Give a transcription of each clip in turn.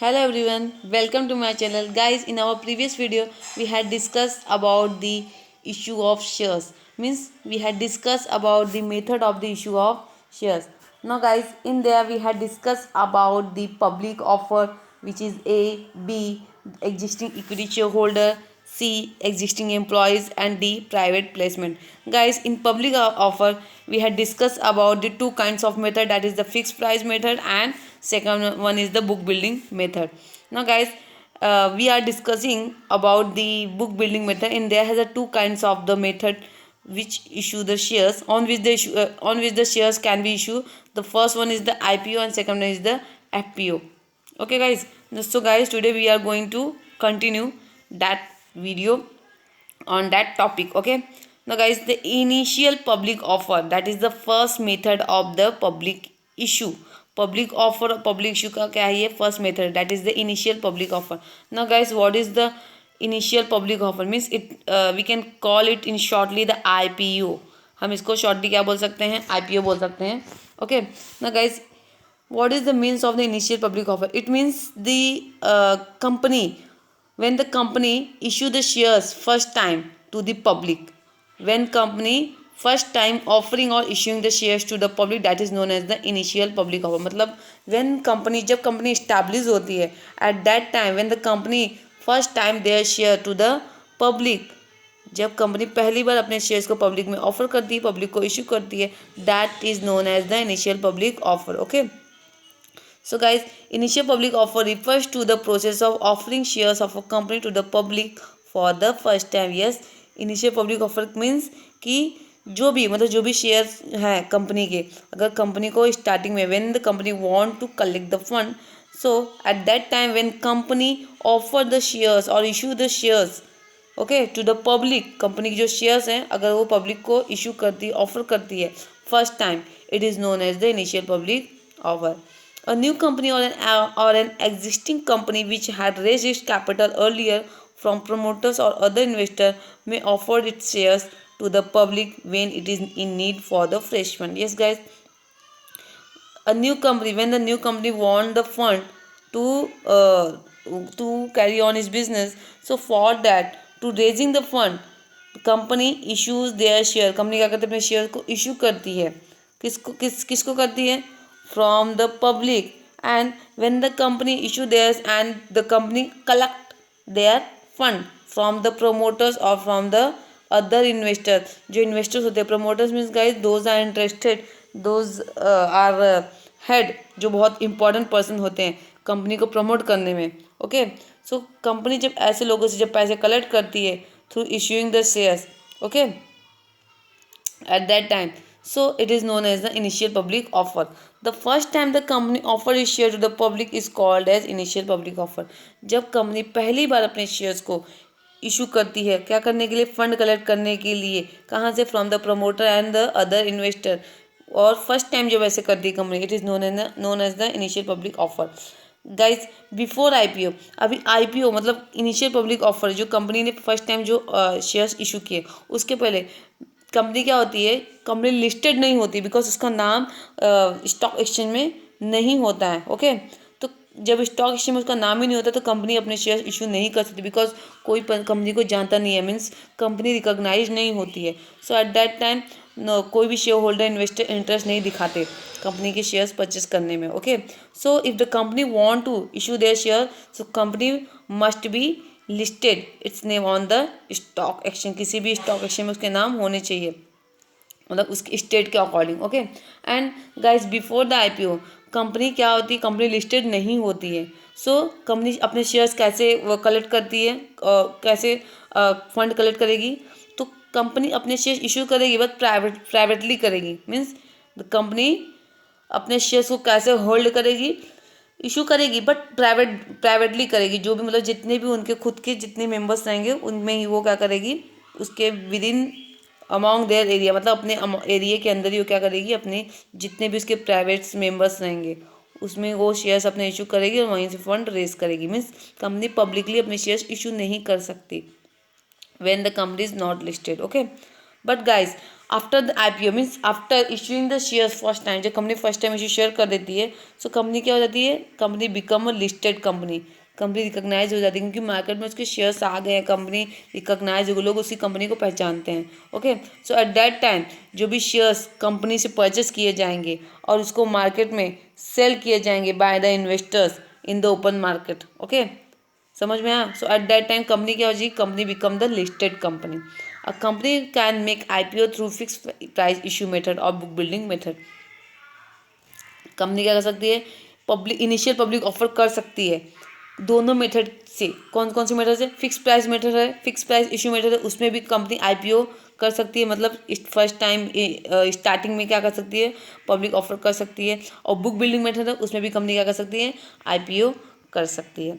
Hello everyone, welcome to my channel. Guys, in our previous video, we had discussed about the issue of shares. Means we had discussed about the method of the issue of shares. Now guys, in there we had discussed about the public offer, which is A, B, existing equity shareholder, C, existing employees, and D, private placement. Guys, in public offer, we had discussed about the two kinds of method, that is the fixed price method and second one is the book building method. Now guys, we are discussing about the book building method. In there has a two kinds of the method which issue the shares on which the shares can be issued. The first one is the IPO and second one is the FPO. Okay guys, so guys, today we are going to continue that video on that topic. Okay, now guys, the initial public offer, that is the first method of the public issue. Public offer और public issue का क्या है, ये first method, that is the initial public offer. Now guys, what is the initial public offer? Means it we can call it in shortly the IPO. हम इसको shortly क्या बोल सकते हैं, IPO बोल सकते हैं. Okay, now guys, what is the means of the initial public offer? It means the company, when the company issue the shares first time to the public, when company first time offering or issuing the shares to the public, that is known as the initial public offer. मतलब when company, जब company establish होती है, at that time when the company first time their share to the public, जब company पहली बार अपने shares को public में offer करती है, पब्लिक को इशू करती है, that is known as the initial public offer. Okay, so guys, initial public offer refers to the process of offering shares of a company to the public for the first time. Yes, initial public offer means कि जो भी मतलब जो भी shares हैं company के, अगर company को स्टार्टिंग में when the company want to collect the fund, so at that time when company offer the shares or issue the shares, okay, to the public, company की जो शेयर्स हैं अगर वो पब्लिक को इशू करती है, ऑफर करती है first time, it is known as the initial public offer. A new company or an existing company which had raised its capital earlier from promoters or other investor may offer its shares to the public when it is in need for the fresh fund. Yes guys, a new company, when the new company want the fund to carry on its business, so for that, to raising the fund, company issues their share, company क्या करती है, अपने share को issue करती है. किसको करती है, from the public. And when the company issue theirs and the company collect their fund from the promoters और फ्रॉम द अदर इन्वेस्टर. जो इन्वेस्टर्स होते हैं, promoters means guys those are interested, those are head, जो बहुत important person होते हैं company को promote करने में. ओके, सो कंपनी जब ऐसे लोगों से जब पैसे कलेक्ट करती है through issuing the shares, okay, at that time, so it is known as the initial public offer. The first time the company offer its share to the public is called as initial public offer. जब company पहली बार अपने shares को issue करती है, क्या करने के लिए, फंड कलेक्ट करने के लिए. कहाँ से, from the promoter and the other investor. और फर्स्ट टाइम जब ऐसे करती है company, it is known as the initial public offer. Guys, before IPO, अभी आईपीओ मतलब इनिशियल पब्लिक ऑफर, जो कंपनी ने फर्स्ट टाइम जो शेयर्स इशू किए, उसके पहले कंपनी क्या होती है, कंपनी लिस्टेड नहीं होती, बिकॉज उसका नाम स्टॉक एक्सचेंज में नहीं होता है. ओके, तो जब स्टॉक एक्सचेंज में उसका नाम ही नहीं होता तो कंपनी अपने शेयर इशू नहीं कर सकती, बिकॉज कोई कंपनी को जानता नहीं है, मीन्स कंपनी रिकॉग्नाइज नहीं होती है. सो एट दैट टाइम कोई भी शेयर होल्डर इन्वेस्टर इंटरेस्ट नहीं दिखाते कंपनी के शेयर्स परचेस करने में. Okay, so if the company want to issue their share, so company must be listed its name on the stock exchange. किसी भी stock exchange में उसके नाम होने चाहिए, मतलब उसके स्टेट के according. Okay, and guys, before the IPO company क्या होती है, कंपनी लिस्टेड नहीं होती है. सो कंपनी अपने शेयर्स कैसे कलेक्ट करती है, कैसे फंड कलेक्ट करेगी, तो कंपनी अपने शेयर इशू करेगी बट प्राइवेटली करेगी. मीन्स द कंपनी अपने शेयर्स को कैसे होल्ड करेगी, इशू करेगी बट प्राइवेटली करेगी. जो भी मतलब जितने भी उनके खुद के जितने मेंबर्स रहेंगे उनमें ही वो क्या करेगी, उसके with in among their area, मतलब अपने एरिया के अंदर ही वो क्या करेगी, अपने जितने भी उसके प्राइवेट मेंबर्स रहेंगे उसमें वो शेयर्स अपने इशू करेगी और वहीं से फंड रेज करेगी. मीन्स कंपनी पब्लिकली अपने शेयर्स इशू नहीं कर सकती when the company is not listed. Okay, but guys, after the IPO means after issuing the shares first time, जब company first time issue share कर देती है, so company क्या हो जाती है, company become a listed company, company recognise हो जाती है क्योंकि मार्केट में उसके शेयर्स आ गए हैं, कंपनी रिकॉग्नाइज हो, लोग उसी कंपनी को पहचानते हैं। Okay, so at that time जो भी शेयर्स कंपनी से परचेस किए जाएंगे और उसको मार्केट में सेल किए जाएंगे by the investors in the open market. Okay, समझ में आया। सो एट दैट टाइम कंपनी क्या हो जाएगी, company become the listed company. A company can make IPO through fix price issue method और बुक बिल्डिंग मेथड। कंपनी क्या कर सकती है, पब्लिक इनिशियल पब्लिक ऑफर कर सकती है दोनों मेथड से। कौन कौन से मेथड से, फिक्स प्राइस मेथड है, फिक्स प्राइस इशू मेथड है, उसमें भी कंपनी IPO कर सकती है, मतलब फर्स्ट टाइम स्टार्टिंग में क्या कर सकती है, पब्लिक ऑफर कर सकती है। और बुक बिल्डिंग मेथड है, उसमें भी कंपनी क्या कर सकती है, IPO कर सकती है।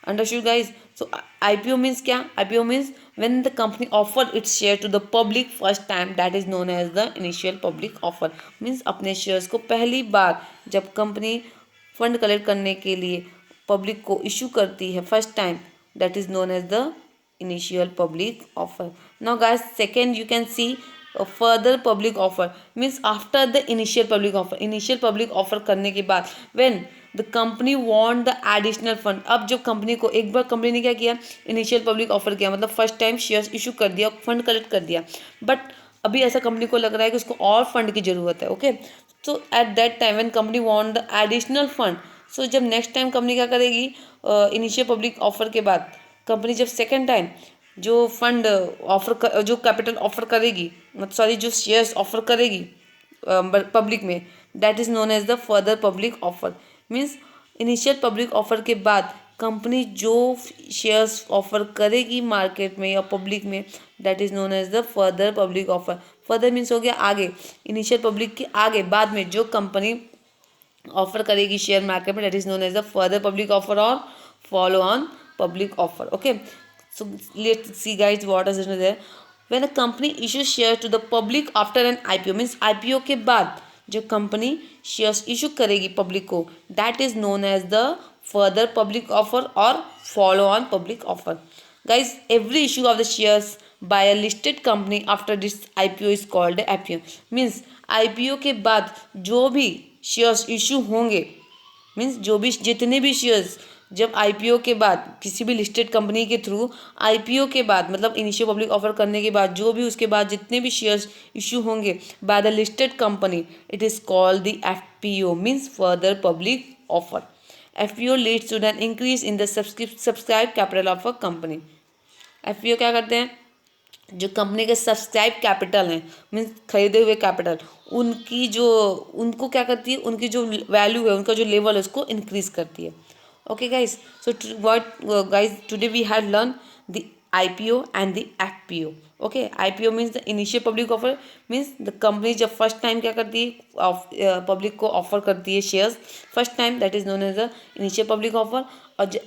Understood guys. So IPO means क्या, IPO means when the company offered its share to the public first time, that is known as the initial public offer। Means अपने शेयर्स को पहली बार जब कंपनी फंड कलेक्ट करने के लिए public को issue करती है first time, that is known as the initial public offer. Now guys second you can see further public offer means after the initial public offer. Initial public offer करने के बाद when the company want the additional fund, अब जब company को एक बार company ने क्या किया, इनिशियल पब्लिक ऑफर किया, मतलब फर्स्ट टाइम शेयर्स इशू कर दिया, फंड कलेक्ट कर दिया, बट अभी ऐसा कंपनी को लग रहा है कि उसको और फंड की जरूरत है। Okay, so at that time when company want the additional fund, so जब नेक्स्ट टाइम कंपनी क्या करेगी, इनिशियल पब्लिक ऑफर के बाद कंपनी जब सेकेंड टाइम जो फंड ऑफर जो कैपिटल ऑफर करेगी, मतलब सॉरी जो शेयर्स ऑफर करेगी पब्लिक में, that is known as the further public offer. Means initial public offer के बाद कंपनी जो शेयर्स ऑफर करेगी मार्केट में या पब्लिक में, that is known as the further public offer. Further means हो गया आगे, इनिशियल पब्लिक के आगे बाद में जो कंपनी ऑफर करेगी शेयर मार्केट में, that is known as the further public offer और follow on public offer. Okay, so let's see guys what is it there. When a company issue share to the public after an IPO means IPO के बाद जो company shares issue करेगी public को, that is known as the further public offer और follow on public offer. Guys every issue of the shares by a listed company after this IPO is called IPO। Means IPO के बाद जो भी shares issue होंगे, means जो भी जितने भी शेयर्स जब IPO के बाद किसी भी लिस्टेड कंपनी के थ्रू IPO के बाद मतलब इनिशियल पब्लिक ऑफर करने के बाद जो भी उसके बाद जितने भी शेयर्स इशू होंगे by the listed company, it is called the FPO means further public offer. FPO leads to an increase in the subscribe capital of a company. FPO क्या करते हैं, जो कंपनी के सब्सक्राइब कैपिटल हैं means खरीदे हुए capital, उनकी जो उनको क्या करती है, उनकी जो वैल्यू है, उनका जो लेवल है उसको इंक्रीज करती है। Okay guys, so what guys today we had learn the IPO and the FPO। Okay, IPO means the initial public offer means the company जब फर्स्ट टाइम क्या करती है, पब्लिक को ऑफर करती है shares first time, that is known as the initial public offer. और जो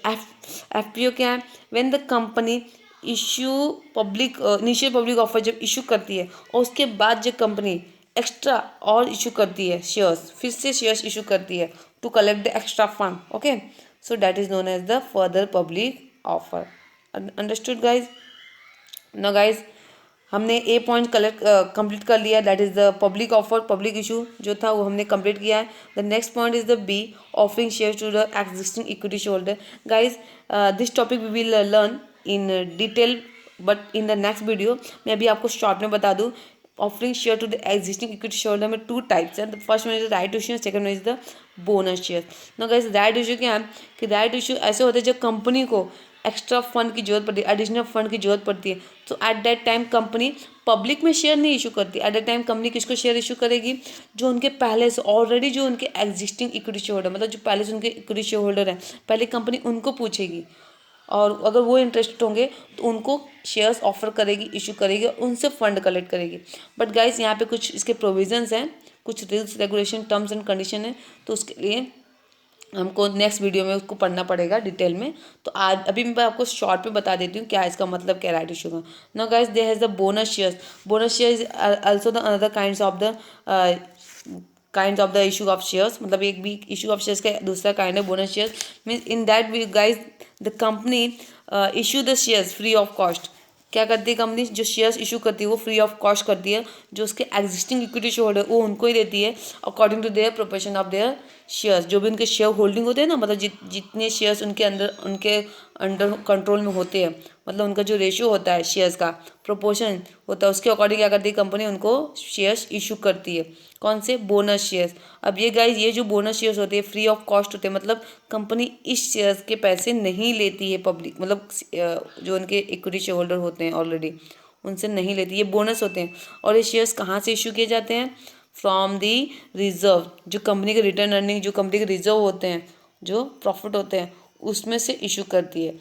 FPO क्या है, when the company issue public initial public offer जब इशू करती है और उसके बाद जो कंपनी एक्स्ट्रा और इशू करती है शेयर्स, फिर से शेयर्स इशू करती है to collect the extra fund. Okay, so that is known as the further public offer. Understood guys. ना गाइज हमने ए पॉइंट कलेक्ट कंप्लीट कर लिया, that is the public offer, public issue जो था वो हमने कंप्लीट किया है। The next point is the B, offering share to the existing equity shareholder. Guys this topic we will learn in detail but in the next video. मैं अभी आपको short में बता दूँ, offering share to the existing equity shareholder में 2 types हैं। The first one is the right issue, second one is the bonus share. ना guys right issue क्या है कि राइट इशू ऐसे होते हैं जब कंपनी को एक्स्ट्रा फंड की जरूरत पड़ती है, एडिशनल फंड की जरूरत पड़ती है, तो eight that time company public में शेयर नहीं इशू करती। एट दैट टाइम कंपनी किसको शेयर इशू करेगी, जो उनके पहले से ऑलरेडी जो उनके एग्जिस्टिंग इक्विटी शेयर होल्डर, मतलब जो पहले से उनके इक्विटी शेयर होल्डर हैं, पहले कंपनी उनको पूछेगी और अगर वो इंटरेस्टेड होंगे तो उनको शेयर्स ऑफर करेगी, इशू करेगी और उनसे फंड कलेक्ट करेगी। बट गाइस यहाँ पे कुछ इसके प्रोविजंस हैं, कुछ rules regulation terms and condition है, तो उसके लिए हमको नेक्स्ट वीडियो में उसको पढ़ना पड़ेगा डिटेल में। तो आज अभी मैं आपको शॉर्ट में बता देती हूँ क्या इसका मतलब क्या राइट इशू का। Now guys there has the bonus shares. Bonus share is also the another kind of the issue of shares, मतलब एक भी इशू ऑफ शेयर्स का दूसरा काइंड है bonus shares. Means in that we guys the company issue the shares free of cost. क्या करती है company, जो शेयर्स इशू करती है वो फ्री ऑफ कॉस्ट करती है, जो उसके एग्जिस्टिंग इक्विटी शेयर होल्डर वो उनको ही देती है according to their proportion of their shares. जो भी उनके शेयर होल्डिंग होते हैं ना, मतलब जितने शेयर्स उनके अंडर कंट्रोल में होते हैं, मतलब उनका जो रेशियो होता है शेयर्स का प्रोपोर्शन होता है, उसके अकॉर्डिंग क्या करती है कंपनी, उनको शेयर्स इशू करती है। कौन से, बोनस शेयर्स। अब ये गाइज, ये जो बोनस शेयर्स होते हैं फ्री ऑफ कॉस्ट होते हैं, मतलब कंपनी इस शेयर्स के पैसे नहीं लेती है पब्लिक, मतलब जो उनके इक्विटी शेयर होल्डर होते हैं ऑलरेडी उनसे नहीं लेती, ये बोनस होते हैं। और ये शेयर्स कहाँ से इशू किए जाते हैं, फ्रॉम दी रिजर्व, जो कंपनी के रिटर्न अर्निंग, जो कंपनी के रिजर्व होते हैं, जो प्रॉफिट होते हैं उसमें से इशू करती है।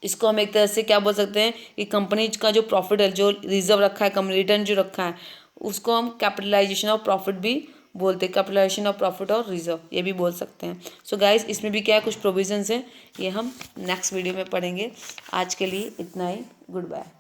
इसको हम एक तरह से क्या बोल सकते हैं कि कंपनी का जो प्रॉफिट है, जो रिजर्व रखा है, कंपनी रिटर्न जो रखा है, उसको हम कैपिटलाइजेशन ऑफ प्रॉफिट भी बोलते हैं, कैपिटलाइजेशन ऑफ प्रॉफिट और रिजर्व ये भी बोल सकते हैं। सो गाइज, इसमें भी क्या है, कुछ प्रोविजंस हैं, ये हम नेक्स्ट वीडियो में पढ़ेंगे। आज के लिए इतना ही, गुड बाय।